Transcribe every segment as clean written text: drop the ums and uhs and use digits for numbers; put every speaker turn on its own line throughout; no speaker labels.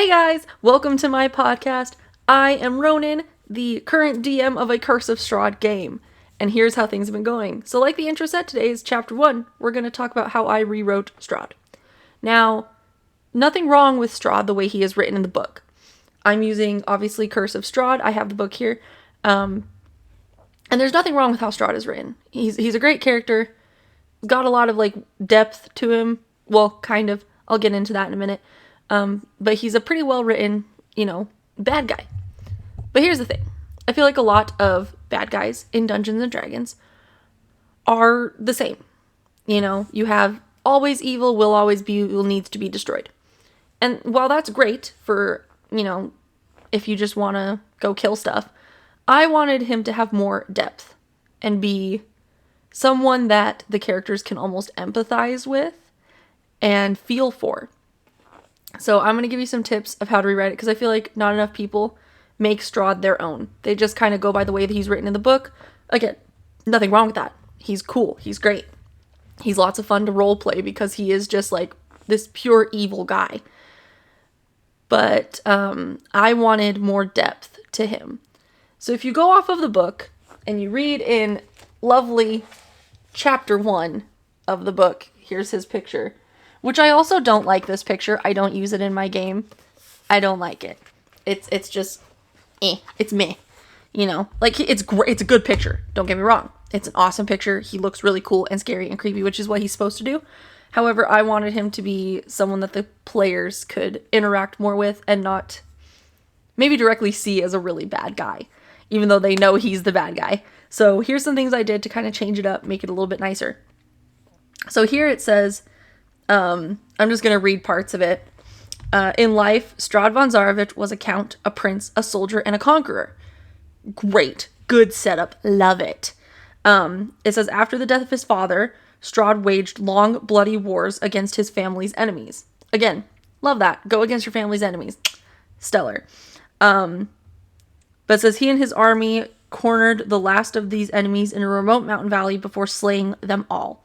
Hey guys, welcome to my podcast. I am Ronan, the current DM of a Curse of Strahd game, and here's how things have been going. So like the intro said, today is chapter 1. We're going to talk about how I rewrote Strahd. Now, nothing wrong with Strahd the way he is written in the book. I'm using, obviously, Curse of Strahd. I have the book here. And there's nothing wrong with how Strahd is written. He's a great character. Got a lot of, depth to him. Well, kind of. I'll get into that in a minute. But he's a pretty well-written, bad guy. But here's the thing. I feel like a lot of bad guys in Dungeons & Dragons are the same. You have always evil, will needs to be destroyed. And while that's great for, if you just want to go kill stuff, I wanted him to have more depth and be someone that the characters can almost empathize with and feel for. So I'm going to give you some tips of how to rewrite it, because I feel like not enough people make Strahd their own. They just kind of go by the way that he's written in the book. Again, nothing wrong with that. He's cool. He's great. He's lots of fun to roleplay because he is just like this pure evil guy. But I wanted more depth to him. So if you go off of the book and you read in lovely chapter 1 of the book, here's his picture. Which I also don't like this picture. I don't use it in my game. I don't like it. It's just, it's meh. It's great. It's a good picture. Don't get me wrong. It's an awesome picture. He looks really cool and scary and creepy, which is what he's supposed to do. However, I wanted him to be someone that the players could interact more with and not maybe directly see as a really bad guy, even though they know he's the bad guy. So here's some things I did to kind of change it up, make it a little bit nicer. So here it says, I'm just going to read parts of it. In life, Strahd von Zarovich was a count, a prince, a soldier, and a conqueror. Great. Good setup. Love it. It says, after the death of his father, Strahd waged long, bloody wars against his family's enemies. Again, love that. Go against your family's enemies. Stellar. But it says, he and his army cornered the last of these enemies in a remote mountain valley before slaying them all.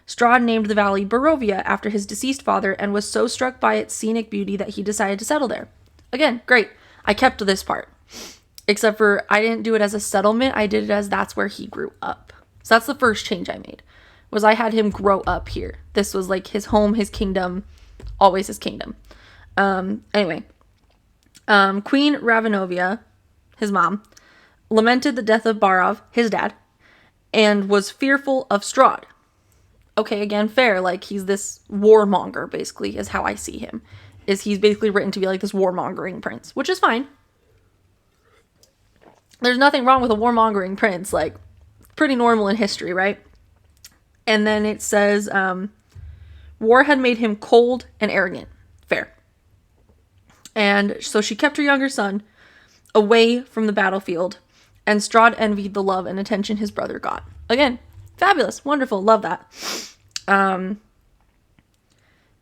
Strahd named the valley Barovia after his deceased father and was so struck by its scenic beauty that he decided to settle there. Again, great. I kept this part. Except for I didn't do it as a settlement. I did it as that's where he grew up. So that's the first change I made. Was I had him grow up here. This was like his home, his kingdom. Always his kingdom. Anyway. Queen Ravenovia, his mom, lamented the death of Barov, his dad, and was fearful of Strahd. Okay, again, fair. Like, he's this warmonger, basically, is how I see him. He's basically written to be like this warmongering prince, which is fine. There's nothing wrong with a warmongering prince. Like, pretty normal in history, right? And then it says, war had made him cold and arrogant. Fair. And so she kept her younger son away from the battlefield, and Strahd envied the love and attention his brother got. Again, fabulous. Wonderful. Love that. And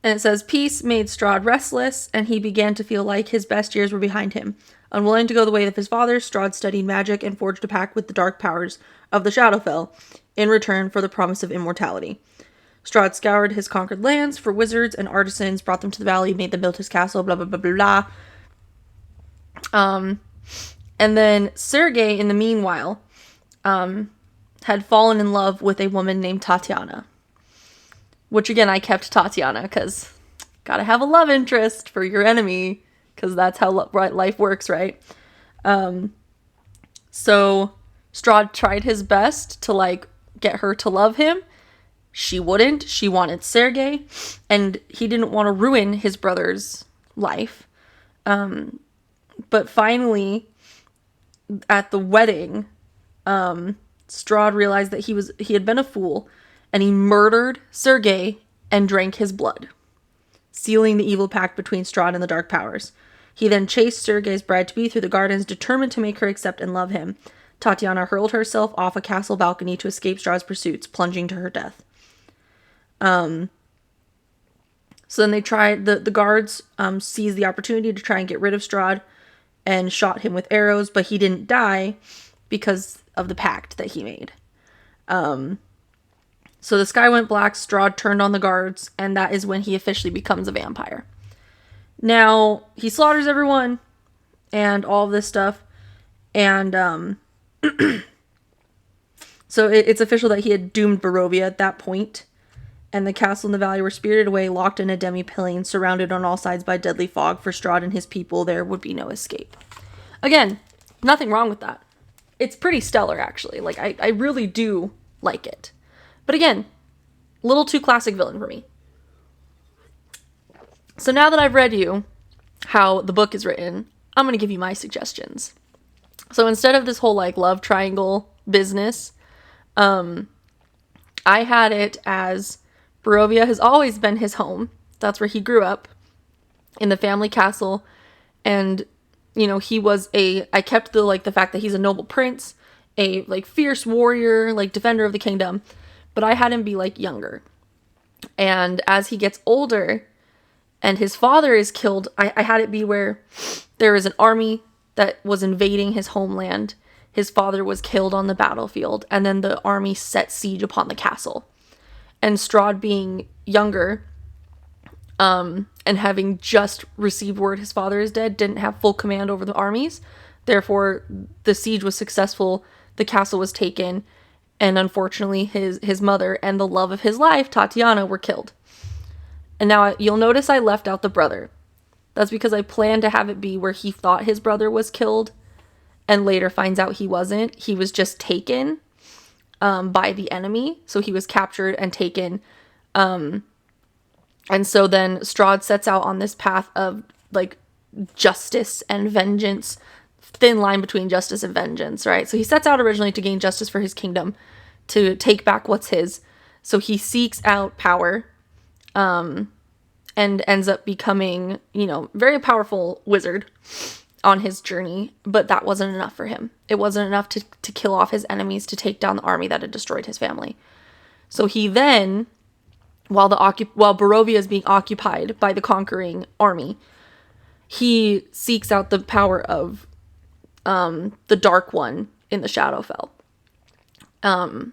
it says, peace made Strahd restless, and he began to feel like his best years were behind him. Unwilling to go the way of his father, Strahd studied magic and forged a pact with the dark powers of the Shadowfell in return for the promise of immortality. Strahd scoured his conquered lands for wizards and artisans, brought them to the valley, made them build his castle, blah, blah, blah, blah, blah. And then Sergei, in the meanwhile, had fallen in love with a woman named Tatiana. Which, again, I kept Tatiana, because gotta have a love interest for your enemy, because that's how life works, right? So Strahd tried his best to, get her to love him. She wouldn't. She wanted Sergei, and he didn't want to ruin his brother's life. But finally, at the wedding, Strahd realized that he had been a fool, and he murdered Sergei and drank his blood, sealing the evil pact between Strahd and the dark powers. He then chased Sergei's bride-to-be through the gardens, determined to make her accept and love him. Tatiana hurled herself off a castle balcony to escape Strahd's pursuits, plunging to her death. So then they tried, the guards seized the opportunity to try and get rid of Strahd and shot him with arrows, but he didn't die because of the pact that he made. So the sky went black, Strahd turned on the guards, and that is when he officially becomes a vampire. Now, he slaughters everyone and all of this stuff. And so it's official that he had doomed Barovia at that point. And the castle and the valley were spirited away, locked in a demi-plane, surrounded on all sides by deadly fog. For Strahd and his people, there would be no escape. Again, nothing wrong with that. It's pretty stellar, actually. Like, I really do like it. But again, a little too classic villain for me. So now that I've read you how the book is written, I'm going to give you my suggestions. So instead of this whole, like, love triangle business, I had it as Barovia has always been his home. That's where he grew up, in the family castle. And, you know, I kept the fact that he's a noble prince, a, like, fierce warrior, like, defender of the kingdom. But I had him be, like, younger. And as he gets older and his father is killed, I had it be where there is an army that was invading his homeland. His father was killed on the battlefield, and then the army set siege upon the castle. And Strahd, being younger, and having just received word his father is dead, didn't have full command over the armies. Therefore, the siege was successful, the castle was taken, and unfortunately his mother and the love of his life, Tatiana, were killed. And now you'll notice I left out the brother. That's because I planned to have it be where he thought his brother was killed and later finds out he wasn't. He was just taken by the enemy. So he was captured and taken. And so then Strahd sets out on this path of, like, justice and vengeance. Thin line between justice and vengeance, right? So he sets out originally to gain justice for his kingdom, to take back what's his. So he seeks out power, and ends up becoming, you know, very powerful wizard on his journey, but that wasn't enough for him. It wasn't enough to kill off his enemies, to take down the army that had destroyed his family. So he then, while Barovia is being occupied by the conquering army, he seeks out the power of the Dark One in the Shadowfell,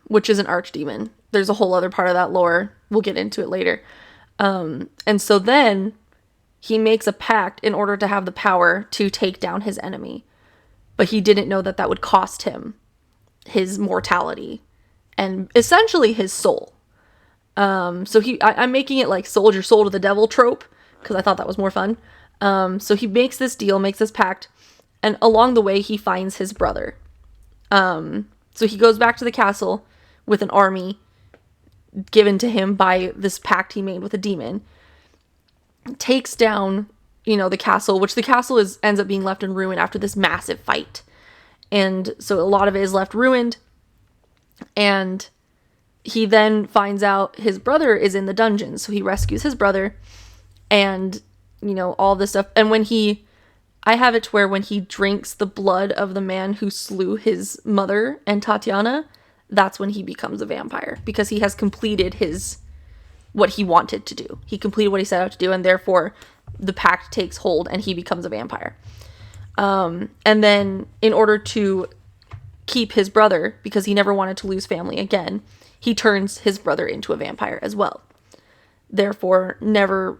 which is an archdemon. There's a whole other part of that lore. We'll get into it later. And so then he makes a pact in order to have the power to take down his enemy. But he didn't know that would cost him his mortality and essentially his soul. So I'm making it like sold your soul to the devil trope, because I thought that was more fun. So he makes this deal, makes this pact, and along the way he finds his brother. So he goes back to the castle with an army given to him by this pact he made with a demon, takes down, you know, the castle, which the castle ends up being left in ruin after this massive fight. And so a lot of it is left ruined. And he then finds out his brother is in the dungeon. So he rescues his brother and, you know, all this stuff. And I have it to where when he drinks the blood of the man who slew his mother and Tatiana, that's when he becomes a vampire, because he has completed what he wanted to do. He completed what he set out to do, and therefore the pact takes hold and he becomes a vampire. And then in order to keep his brother, because he never wanted to lose family again, he turns his brother into a vampire as well. Therefore, never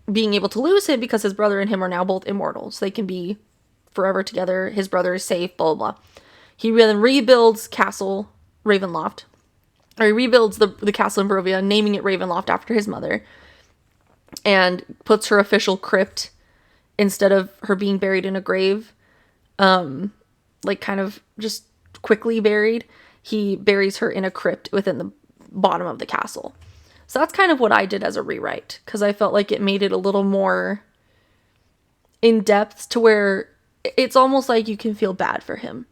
being able to lose him, because his brother and him are now both immortal. So they can be forever together. His brother is safe, blah, blah, blah. He then rebuilds Castle Ravenloft. Or he rebuilds the castle in Barovia, naming it Ravenloft after his mother. And puts her official crypt, instead of her being buried in a grave, like kind of just quickly buried, he buries her in a crypt within the bottom of the castle. So that's kind of what I did as a rewrite, because I felt like it made it a little more in depth, to where it's almost like you can feel bad for him.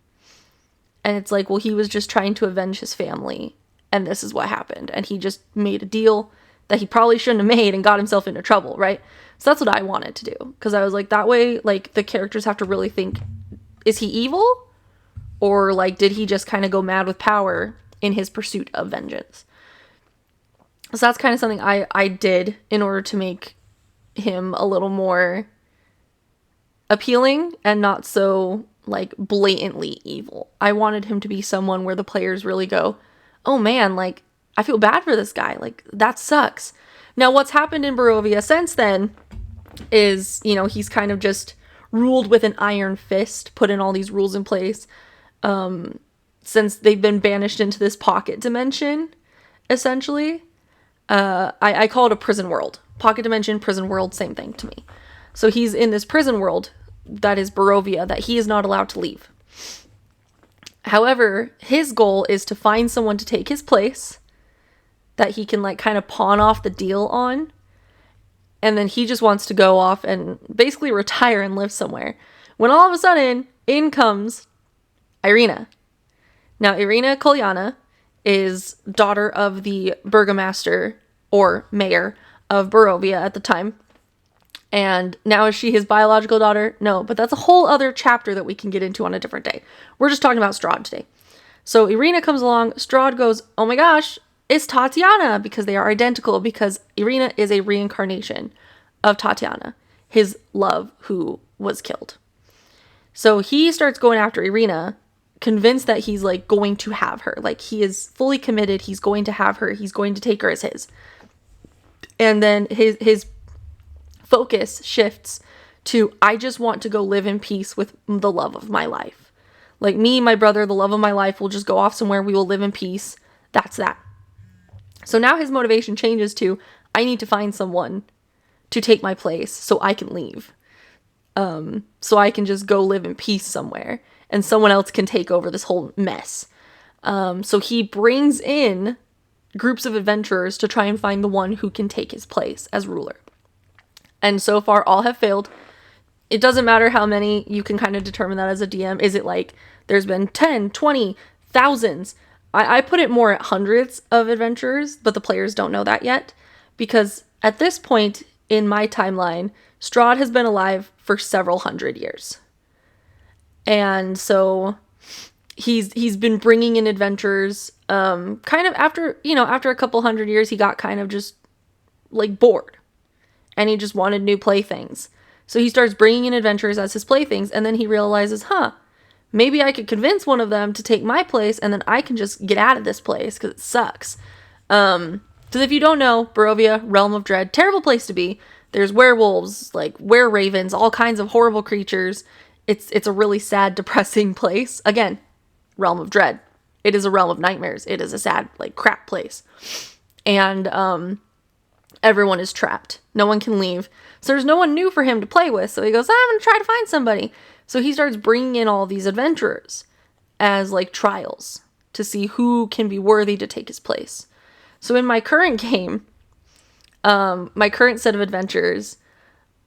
And it's like, well, he was just trying to avenge his family, and this is what happened. And he just made a deal that he probably shouldn't have made and got himself into trouble, right? So that's what I wanted to do, because I was like, that way, like, the characters have to really think, is he evil? Or, like, did he just kind of go mad with power in his pursuit of vengeance? So that's kind of something I did in order to make him a little more appealing and not so, like, blatantly evil. I wanted him to be someone where the players really go, oh man, like, I feel bad for this guy. Like, that sucks. Now, what's happened in Barovia since then is, he's kind of just ruled with an iron fist, put in all these rules in place, since they've been banished into this pocket dimension, essentially. I call it a prison world. Pocket dimension, prison world, same thing to me. So he's in this prison world that is Barovia that he is not allowed to leave. However, his goal is to find someone to take his place that he can kind of pawn off the deal on. And then he just wants to go off and basically retire and live somewhere. When all of a sudden, in comes Irina. Now, Irina Kolyana is daughter of the burgomaster or mayor of Barovia at the time. And now is she his biological daughter? No, but that's a whole other chapter that we can get into on a different day. We're just talking about Strahd today. So Irina comes along. Strahd goes, oh my gosh, it's Tatiana, because they are identical, because Irina is a reincarnation of Tatiana, his love who was killed. So he starts going after Irina, convinced that he's going to have her. He is fully committed. He's going to have her. He's going to take her as his. And then his focus shifts to, I just want to go live in peace with the love of my life. Me, my brother, the love of my life, will just go off somewhere. We will live in peace. That's that. So now his motivation changes to, I need to find someone to take my place so I can leave. So I can just go live in peace somewhere and someone else can take over this whole mess. So he brings in groups of adventurers to try and find the one who can take his place as ruler. And so far, all have failed. It doesn't matter how many, you can kind of determine that as a DM. Is it there's been 10, 20, thousands? I put it more at hundreds of adventurers, but the players don't know that yet. Because at this point in my timeline, Strahd has been alive for several hundred years. And so he's been bringing in adventurers, kind of after a couple hundred years, he got kind of just bored. And he just wanted new playthings. So he starts bringing in adventurers as his playthings, and then he realizes, maybe I could convince one of them to take my place, and then I can just get out of this place, because it sucks. Because if you don't know, Barovia, Realm of Dread, terrible place to be. There's werewolves, were-ravens, all kinds of horrible creatures. It's a really sad, depressing place. Again, Realm of Dread. It is a realm of nightmares. It is a sad, crap place. And, everyone is trapped. No one can leave. So there's no one new for him to play with. So he goes, I'm going to try to find somebody. So he starts bringing in all these adventurers as trials to see who can be worthy to take his place. So in my current game, my current set of adventures,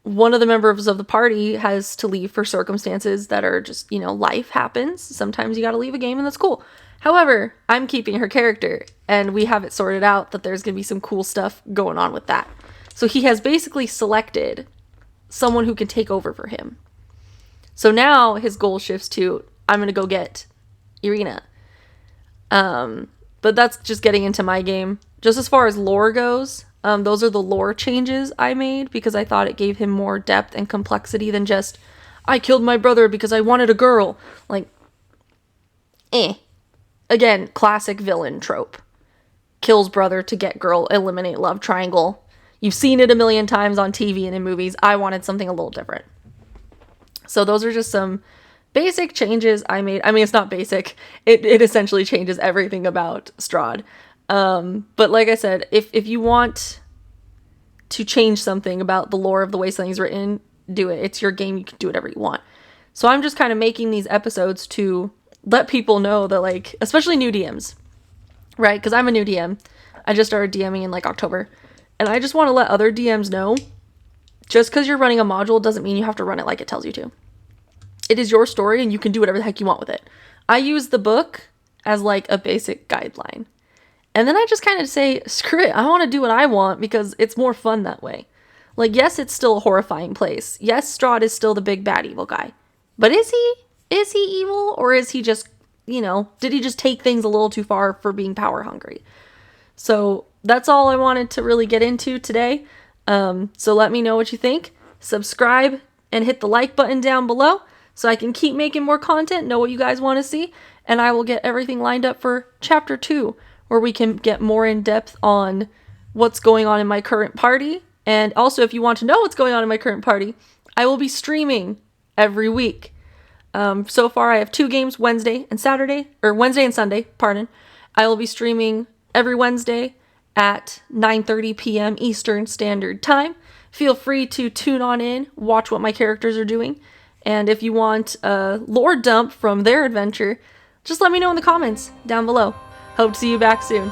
one of the members of the party has to leave for circumstances that are just, life happens. Sometimes you got to leave a game and that's cool. However, I'm keeping her character, and we have it sorted out that there's going to be some cool stuff going on with that. So he has basically selected someone who can take over for him. So now his goal shifts to, I'm going to go get Irina. But that's just getting into my game. Just as far as lore goes, those are the lore changes I made because I thought it gave him more depth and complexity than just, I killed my brother because I wanted a girl. Again, classic villain trope. Kills brother to get girl, eliminate love triangle. You've seen it a million times on TV and in movies. I wanted something a little different. So those are just some basic changes I made. I mean, it's not basic. It essentially changes everything about Strahd. But like I said, if you want to change something about the lore of the way something's written, do it. It's your game. You can do whatever you want. So I'm just kind of making these episodes to let people know that, especially new DMs, right? Because I'm a new DM. I just started DMing in October. And I just want to let other DMs know, just because you're running a module doesn't mean you have to run it like it tells you to. It is your story and you can do whatever the heck you want with it. I use the book as a basic guideline. And then I just kind of say, screw it, I want to do what I want because it's more fun that way. Yes, it's still a horrifying place. Yes, Strahd is still the big bad evil guy. But is he? Is he evil? Or is he just, did he just take things a little too far for being power hungry? So that's all I wanted to really get into today. So let me know what you think. Subscribe and hit the like button down below so I can keep making more content, know what you guys want to see. And I will get everything lined up for chapter 2, where we can get more in depth on what's going on in my current party And also, if you want to know what's going on in my current party, I will be streaming every week. So far, I have 2 games, Wednesday and Sunday, pardon. I will be streaming every Wednesday at 9:30 p.m. Eastern Standard Time. Feel free to tune on in, watch what my characters are doing, and if you want a lore dump from their adventure, just let me know in the comments down below. Hope to see you back soon.